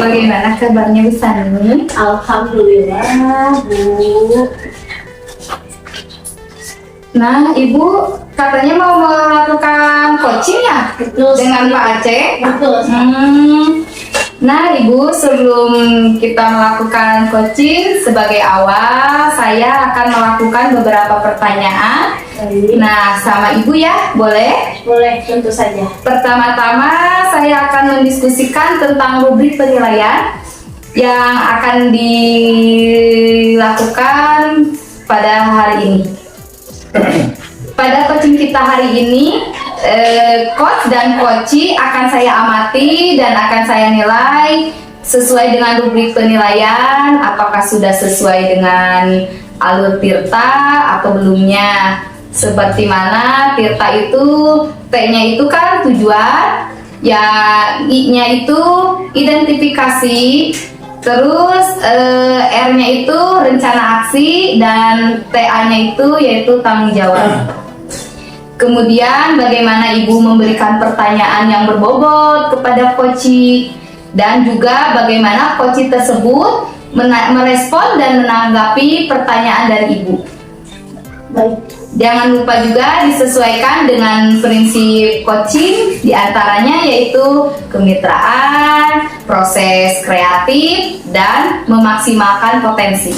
Bagaimana kabarnya Bu Sani? Alhamdulillah, Bu. Nah, Ibu katanya mau melakukan coaching ya? Betul. Dengan Pak Aceh? Betul. Nah, Ibu, sebelum kita melakukan coaching, sebagai awal saya akan melakukan beberapa pertanyaan. Nah, sama Ibu ya, boleh? Boleh, tentu saja. Pertama-tama saya akan mendiskusikan tentang rubrik penilaian yang akan dilakukan pada hari ini. Pada coaching kita hari ini, coach dan coachee akan saya amati dan akan saya nilai sesuai dengan rubrik penilaian, apakah sudah sesuai dengan alur Tirta atau belumnya. Seperti mana Tirta itu, T-nya itu kan tujuan, ya I-nya itu identifikasi, terus R-nya itu rencana aksi, dan TA-nya itu yaitu tanggung jawab. Kemudian bagaimana Ibu memberikan pertanyaan yang berbobot kepada coachee, dan juga bagaimana coachee tersebut merespon dan menanggapi pertanyaan dari Ibu. Baik. Jangan lupa juga disesuaikan dengan prinsip coaching, diantaranya yaitu kemitraan, proses kreatif, dan memaksimalkan potensi.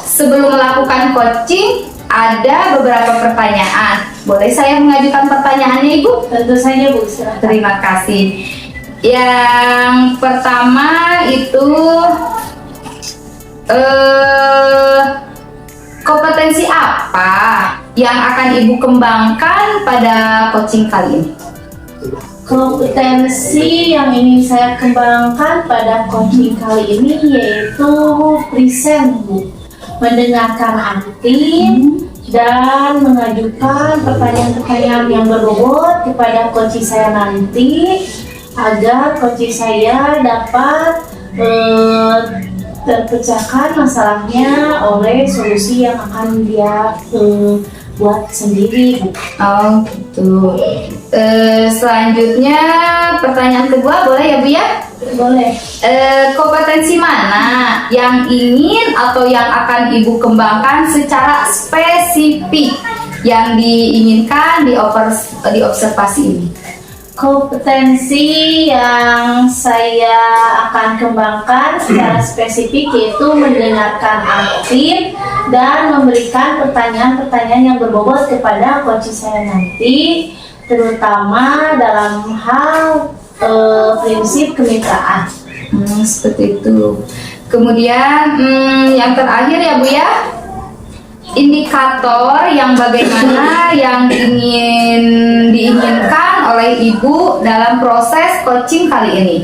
Sebelum melakukan coaching, ada beberapa pertanyaan. Boleh saya mengajukan pertanyaannya, Ibu? Tentu saja, Bu. Silakan. Terima kasih. Yang pertama itu kompetensi apa yang akan Ibu kembangkan pada coaching kali ini? Kompetensi yang ingin saya kembangkan pada coaching kali ini yaitu present, Bu. Mendengarkan aktif dan mengajukan pertanyaan-pertanyaan yang berbobot kepada coaching saya nanti, agar coaching saya dapat terpecahkan masalahnya oleh solusi yang akan dia buat sendiri. Oh gitu. Selanjutnya pertanyaan kedua, boleh ya Bu ya? Boleh. Kompetensi mana yang ingin atau yang akan Ibu kembangkan secara spesifik yang diinginkan di observasi ini? Kompetensi yang saya akan kembangkan secara spesifik yaitu mendengarkan aktif dan memberikan pertanyaan-pertanyaan yang berbobot kepada coach saya nanti, terutama dalam hal prinsip kemitraan. Seperti itu. Kemudian yang terakhir ya Bu ya, indikator yang bagaimana yang diinginkan oleh Ibu dalam proses coaching kali ini.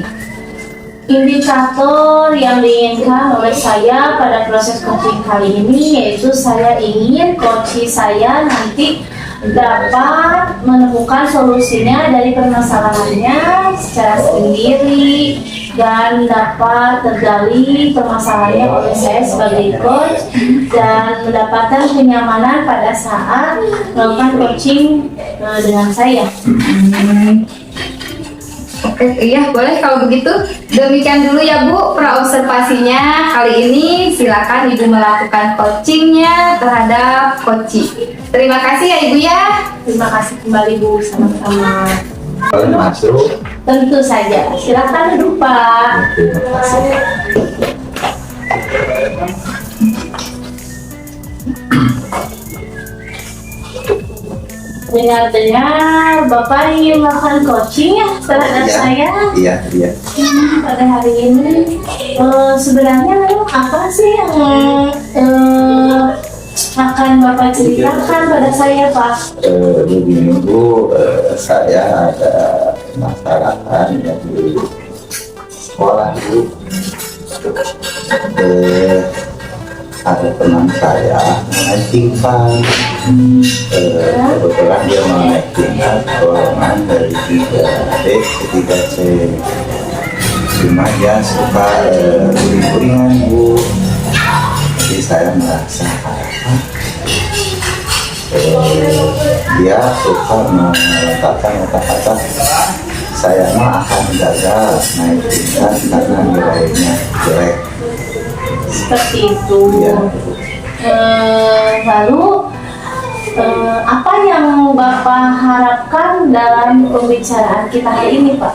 Indikator yang diinginkan oleh saya pada proses coaching kali ini yaitu saya ingin coaching saya nanti dapat menemukan solusinya dari permasalahannya secara sendiri dan dapat tergali permasalahannya oleh saya sebagai coach dan mendapatkan kenyamanan pada saat melakukan coaching dengan saya. Oke, iya boleh kalau begitu. Demikian dulu ya Bu praobservasinya kali ini. Silakan Ibu melakukan coachingnya terhadap coachee. Terima kasih ya Ibu ya. Terima kasih kembali Bu, sama-sama. Boleh masuk? Tentu saja. Silakan duduk Pak. Terima kasih. Dengar-dengar Bapak ingin melakukan coaching ya terhadap saya Iya. pada hari ini. Sebenarnya memang apa sih yang akan Bapak ceritakan pada saya, Pak? Begini Bu, saya ada masalah yang di sekolah Bu. Ada teman saya naik tingkat, kebetulan dia mau naik tingkat golongan dari 3D ke 3C. Cuma dia suka uring-uringan Bu. Jadi saya merasa dia suka meletakkan kata-kata saya mah akan gagal naik tingkat karena nilainya jelek. Seperti itu. Ya. Lalu apa yang Bapak harapkan dalam pembicaraan kita hari ini, Pak?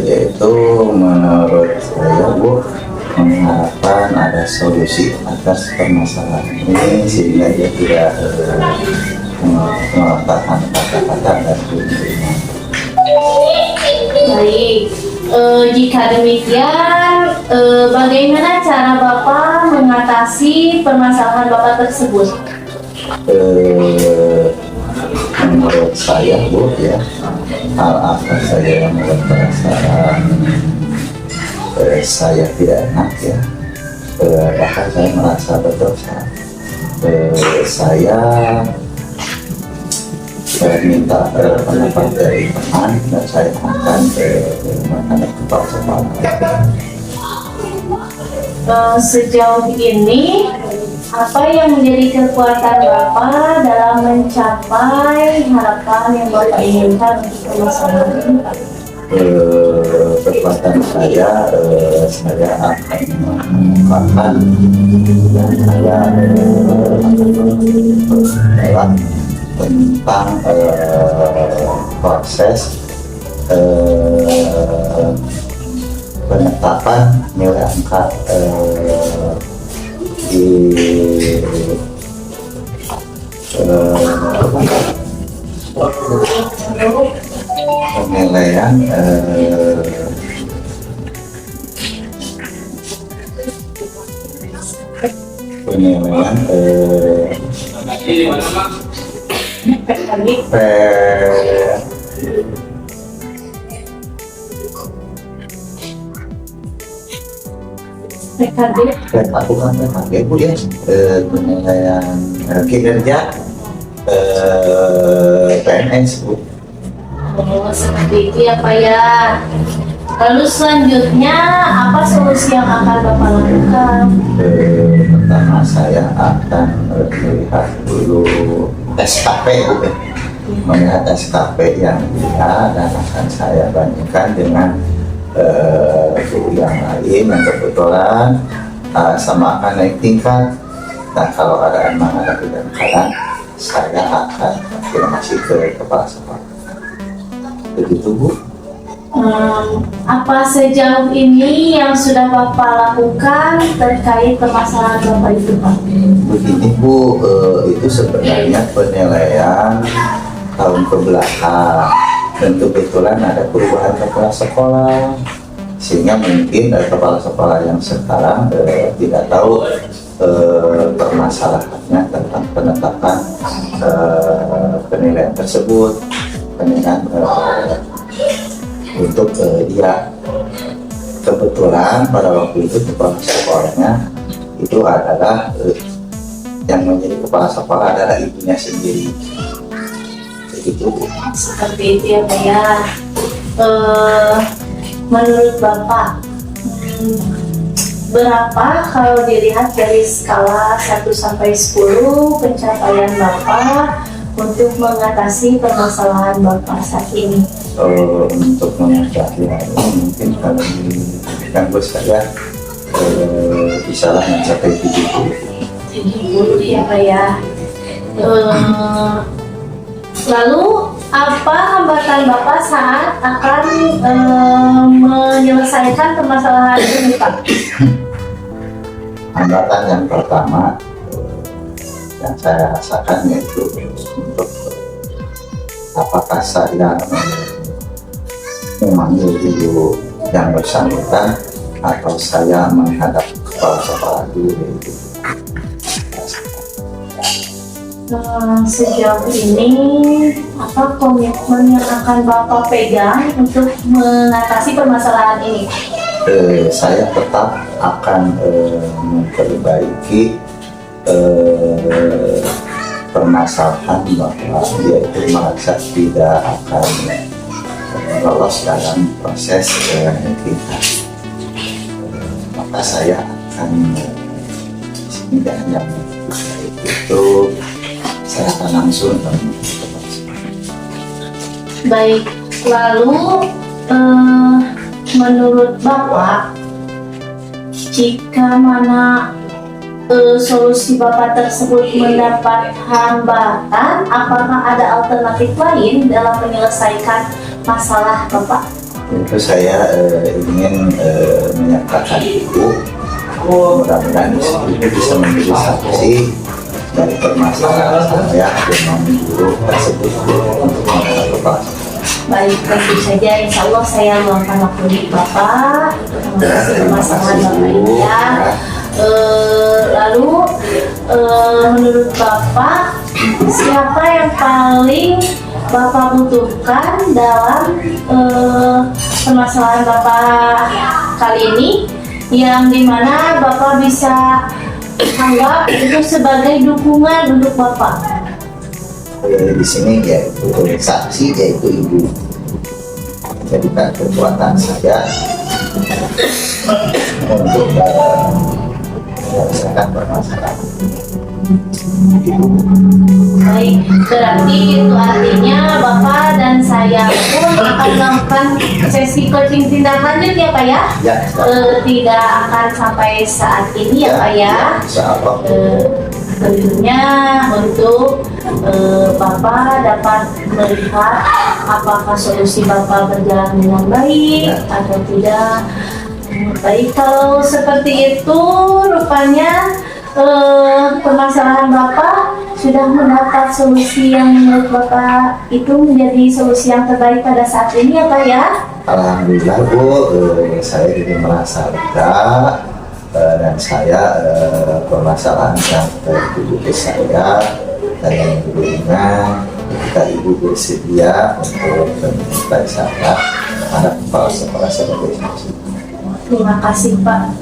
Yaitu menurut saya Bu, mengharapkan ada solusi atas permasalahan ini sehingga dia tidak melontarkan kata-kata dan tuntunan. Baik, jika demikian, bagaimana cara Bapak mengatasi permasalahan Bapak tersebut? Menurut saya Bu ya, hal apa saja yang membuat perasaan saya tidak enak ya, bahkan saya merasa berdosa. Saya minta pendapat dari teman dan saya akan menghadap kepala sekolah. Sejauh ini, apa yang menjadi kekuatan Bapak dalam mencapai harapan yang Bapak inginkan untuk permasalahan ini, Pak? Kekuatan saya akan mengungkapkan dan saya dalam tentang proses penetapan nilai angka di penilaian PKD Bu ya, penilaian kinerja PNS Bu. Oh, seperti itu ya Pak ya. Lalu selanjutnya, apa solusi yang akan Bapak lakukan? Pertama saya akan melihat dulu SKP Bu, melihat SKP yang dia dan akan saya bandingkan dengan guru yang lain yang kebetulan sama akan naik tingkat. Nah kalau memang ada kejanggalan, saya akan konfirmasi ke kepala sekolah. Begitu Bu. Apa sejauh ini yang sudah Bapak lakukan terkait permasalahan Bapak itu, Pak? Begini Bu, itu sebenarnya penilaian tahun kebelakang dan kebetulan ada perubahan kepala sekolah sehingga mungkin kepala sekolah yang sekarang tidak tahu permasalahannya tentang penetapan penilaian tersebut, penilaian untuk dia. Kebetulan pada waktu itu kepala sekolahnya itu adalah yang menjadi kepala sekolah adalah ibunya sendiri. Begitu Bu. Seperti itu ya Pak ya. Menurut Bapak, berapa kalau dilihat dari skala 1 sampai 10 pencapaian Bapak untuk mengatasi permasalahan Bapak saat ini? Untuk mengatasi hal ini mungkin kalau di kampus saya bisa lah mencapai 70. 70 ya Pak ya. Lalu apa hambatan Bapak saat akan menyelesaikan permasalahan ini Pak? Hambatan yang pertama yang saya rasakan yaitu untuk apakah saya memanggil ibu yang bersangkutan atau saya menghadap kepala sekolah dulu yaitu. Sejauh ini apa komitmen yang akan Bapak pegang untuk mengatasi permasalahan ini? Saya tetap akan memperbaiki permasalahan bahwa dia itu merasa tidak akan lolos dalam proses kita. Maka saya akan setidaknya itu saya akan langsung Baik, Lalu menurut Bapak, jika mana solusi Bapak tersebut mendapat hambatan, apakah ada alternatif lain dalam menyelesaikan masalah Bapak? Tentu saya ingin menyatakan itu, mudah-mudahan itu bisa menjadi saksi dari permasalahan saya dengan guru tersebut untuk mengatasi. Baik, tentu saja insya Allah saya meluangkan waktu di Bapak untuk mengatasi permasalahan Bapak ini ya. Lalu menurut Bapak, siapa yang paling Bapak butuhkan dalam permasalahan Bapak kali ini, yang dimana Bapak bisa anggap itu sebagai dukungan untuk Bapak? Di sini yaitu saksi, yaitu ibu. Jadikan kekuatan saya untuk menyelesaikan permasalahan. Baik, berarti itu artinya Bapak dan saya pun akan melakukan sesi coaching tindak lanjut ya Pak ya? Ya, Tidak akan sampai saat ini ya Pak ya? Insyaallah. Tentunya untuk Bapak dapat melihat apakah solusi Bapak berjalan dengan baik atau tidak. Baik, kalau seperti itu rupanya permasalahan Bapak sudah mendapat solusi yang menurut Bapak itu menjadi solusi yang terbaik pada saat ini ya Pak ya? Alhamdulillah Bu, saya jadi merasa lega dan saya permasalahan yang tertuju ke saya dan yang dulunya ketika Ibu bersedia untuk meminta saya pada kepala sekolah sebagai saksi. Terima kasih Pak.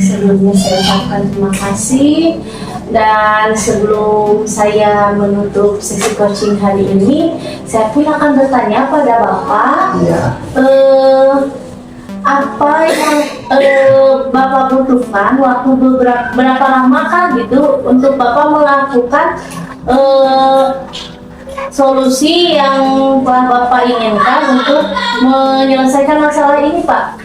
Sebelumnya saya ucapkan terima kasih, dan sebelum saya menutup sesi coaching hari ini, saya pun akan bertanya pada Bapak, apa yang Bapak butuhkan waktu berapa lama kan gitu untuk Bapak melakukan solusi yang telah Bapak inginkan untuk menyelesaikan masalah ini Pak?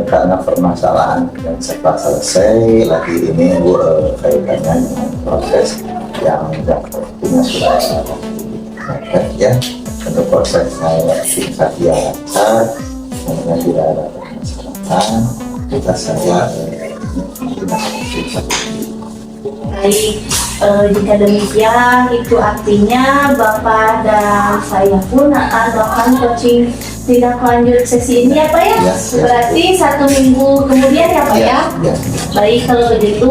Karena permasalahan yang setelah selesai lagi ini Bu, kaitannya dengan proses yang sudah ya, untuk proses saya bisa lancar, sebenarnya tidak ada permasalahan, kita saya tidak bisa. Baik, jika demikian itu artinya Bapak dan saya pun akan melakukan coaching tindak lanjut sesi ini ya Pak ya? Berarti 1 minggu kemudian ya Pak ya? Baik, kalau begitu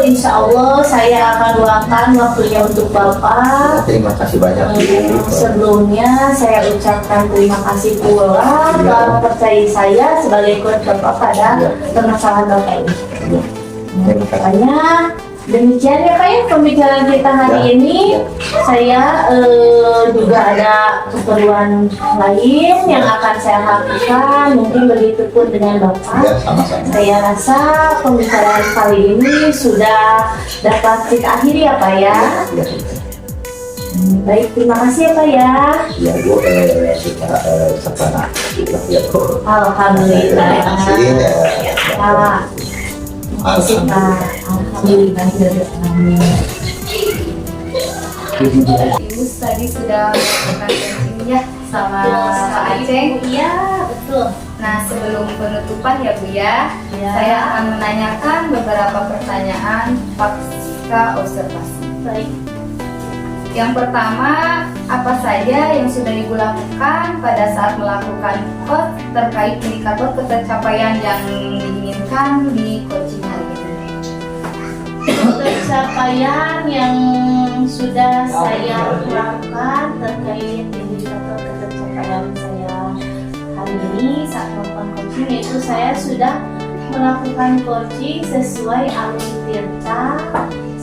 insya Allah saya akan luangkan waktunya untuk Bapak. Terima kasih banyak Bu. Sebelumnya saya ucapkan terima kasih pula telah percaya saya sebagai coach Bapak pada permasalahan Bapak ini. Makanya demikian ya Pak ya pembicaraan kita hari ini. Saya juga ada keperluan lain yang akan saya lakukan, mungkin begitu pun dengan Bapak. Saya rasa pembicaraan kali ini sudah dapat kita akhiri ya Pak ya. Baik, terima kasih ya Pak ya. Ya Bu, kita sekarang ya Bu. Alhamdulillah. Terima kasih. Alhamdulillah. Ibu tadi sudah melakukan coaching ya sama Pak Aceh. Iya, betul. Nah, sebelum penutupan ya Bu ya, Ya. saya akan menanyakan beberapa pertanyaan pasca observasi. Baik. Yang pertama, apa saja yang sudah Ibu lakukan pada saat melakukan coach terkait indikator pencapaian yang diinginkan di coaching hari ini? Pencapaian yang sudah saya lakukan terkait indikator pencapaian saya hari ini saat melakukan coaching, yaitu saya sudah melakukan coaching sesuai alur tirta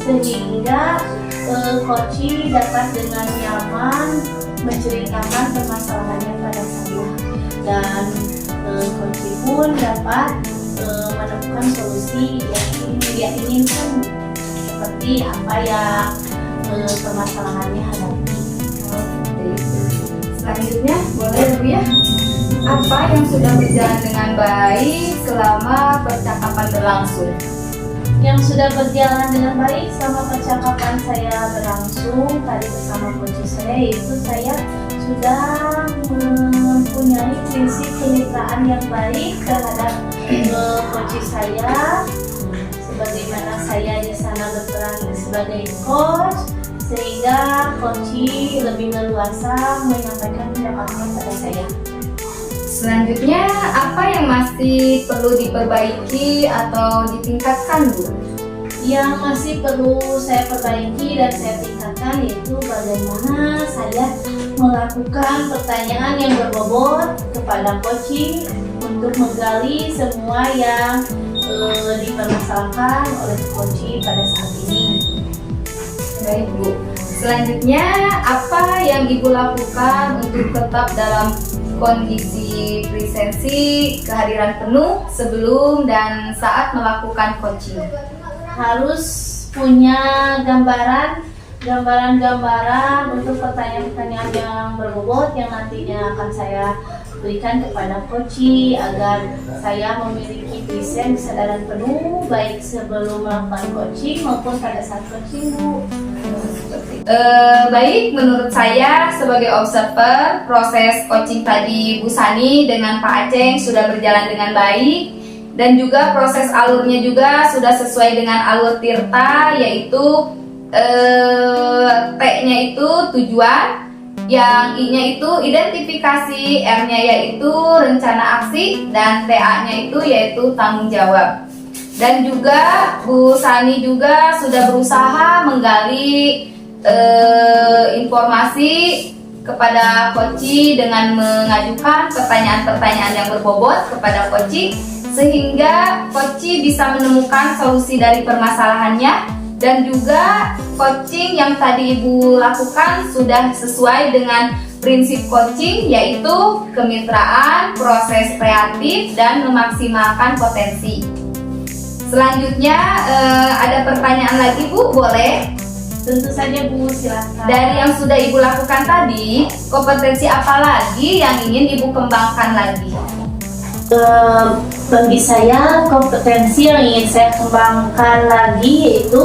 sehingga coaching dapat dengan nyaman menceritakan permasalahannya pada saya, dan coaching pun dapat menemukan solusi yang dia inginkan, seperti apa yang permasalahannya hadapi. Selanjutnya, boleh ya Bu ya? Apa yang sudah berjalan dengan baik selama percakapan berlangsung? Yang sudah berjalan dengan baik selama percakapan saya berlangsung tadi bersama coach saya, yaitu saya sudah mempunyai prinsip kemitraan yang baik terhadap coach saya, sebagaimana saya di sana berperan sebagai coach, sehingga coach lebih leluasa menyampaikan pendapatnya pada saya. Selanjutnya, apa yang masih perlu diperbaiki atau ditingkatkan, Bu? Yang masih perlu saya perbaiki dan saya tingkatkan yaitu bagaimana saya melakukan pertanyaan yang berbobot kepada coach untuk menggali semua yang dipermasalahkan oleh coach pada saat ini. Baik, Bu. Selanjutnya, apa yang Ibu lakukan untuk tetap dalam kondisi presensi, kehadiran penuh sebelum dan saat melakukan coaching? Harus punya gambaran untuk pertanyaan-pertanyaan yang berbobot yang nantinya akan saya berikan kepada coach agar saya memiliki present kesadaran penuh baik sebelum melakukan coaching maupun pada saat coaching, Bu. Baik, menurut saya sebagai observer, proses coaching tadi Bu Sani dengan Pak Aceng sudah berjalan dengan baik, dan juga proses alurnya juga sudah sesuai dengan alur Tirta, yaitu T-nya itu tujuan, yang I-nya itu identifikasi, R-nya yaitu rencana aksi, dan TA-nya itu yaitu tanggung jawab. Dan juga Bu Sani juga sudah berusaha menggali informasi kepada coach dengan mengajukan pertanyaan-pertanyaan yang berbobot kepada coach, sehingga coach bisa menemukan solusi dari permasalahannya, dan juga coaching yang tadi Ibu lakukan sudah sesuai dengan prinsip coaching, yaitu kemitraan, proses kreatif, dan memaksimalkan potensi. Selanjutnya ada pertanyaan lagi, Bu, boleh? Tentu saja, Bu, silakan. Dari yang sudah Ibu lakukan tadi, kompetensi apa lagi yang ingin Ibu kembangkan lagi? Bagi saya, kompetensi yang ingin saya kembangkan lagi yaitu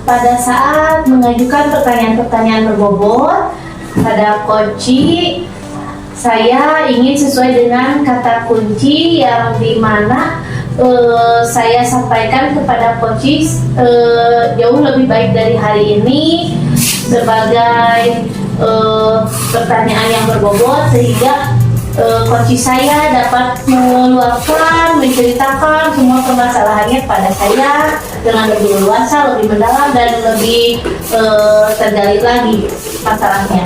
pada saat mengajukan pertanyaan-pertanyaan berbobot pada coach, saya ingin sesuai dengan kata kunci yang dimana saya sampaikan kepada coach jauh lebih baik dari hari ini sebagai pertanyaan yang berbobot, sehingga coach saya dapat meluapkan, menceritakan semua permasalahannya pada saya dengan lebih leluasa, lebih mendalam, dan lebih tergali lagi masalahnya.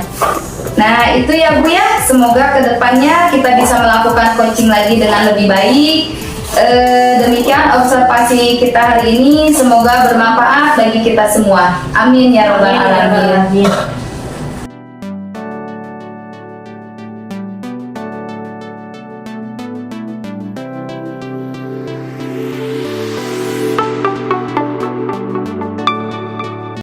Nah, itu ya Bu ya, semoga kedepannya kita bisa melakukan coaching lagi dengan lebih baik. Demikian observasi kita hari ini, semoga bermanfaat bagi kita semua. Amin ya rabbal alamin.